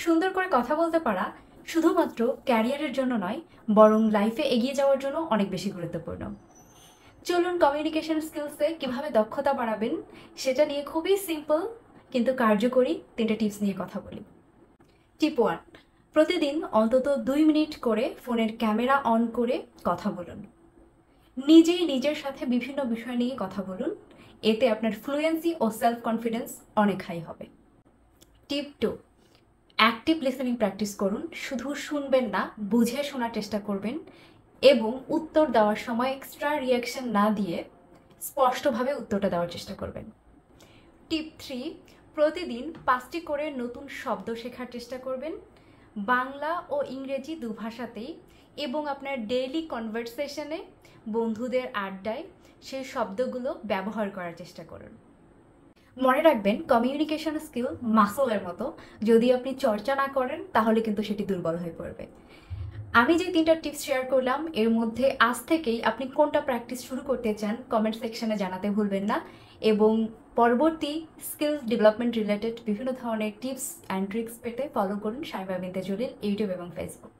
সুন্দর করে কথা বলতে পারা শুধুমাত্র ক্যারিয়ারের জন্য নয়, বরং লাইফে এগিয়ে যাওয়ার জন্য অনেক বেশি গুরুত্বপূর্ণ। চলুন কমিউনিকেশন স্কিলসে কিভাবে দক্ষতা বাড়াবেন সেটা নিয়ে খুবই সিম্পল কিন্তু কার্যকরী 3টা টিপস নিয়ে কথা বলি। টিপ 1, প্রতিদিন অন্তত 2 মিনিট করে ফোনের ক্যামেরা অন করে কথা বলুন। নিজেই নিজের সাথে বিভিন্ন বিষয় নিয়ে কথা বলুন, এতে আপনার ফ্লুয়েন্সি ও সেলফ কনফিডেন্স অনেক হাই হবে। টিপ 2, অ্যাক্টিভ লিসেনিং প্র্যাকটিস করুন। শুধু শুনবেন না, বুঝে শোনার চেষ্টা করবেন এবং উত্তর দেওয়ার সময় এক্সট্রা রিয়াকশন না দিয়ে স্পষ্টভাবে উত্তরটা দেওয়ার চেষ্টা করবেন। টিপ 3, প্রতিদিন 5টি করে নতুন শব্দ শেখার চেষ্টা করবেন, বাংলা ও ইংরেজি দুভাষাতেই, এবং আপনার ডেইলি কনভারসেশনে, বন্ধুদের আড্ডায় সেই শব্দগুলো ব্যবহার করার চেষ্টা করুন। মনে রাখবেন, কমিউনিকেশন স্কিল মাসলের মতো, যদি আপনি চর্চা না করেন তাহলে কিন্তু সেটি দুর্বল হয়ে পড়বে। আমি যে 3টা টিপস শেয়ার করলাম এর মধ্যে আজ থেকেই আপনি কোনটা প্র্যাকটিস শুরু করতে চান কমেন্ট সেকশনে জানাতে ভুলবেন না, এবং পরবর্তী স্কিল ডেভেলপমেন্ট রিলেটেড বিভিন্ন ধরনের টিপস অ্যান্ড ট্রিক্স পেতে ফলো করুন শাইমা বিনতে জলিল ইউটিউব এবং ফেসবুক।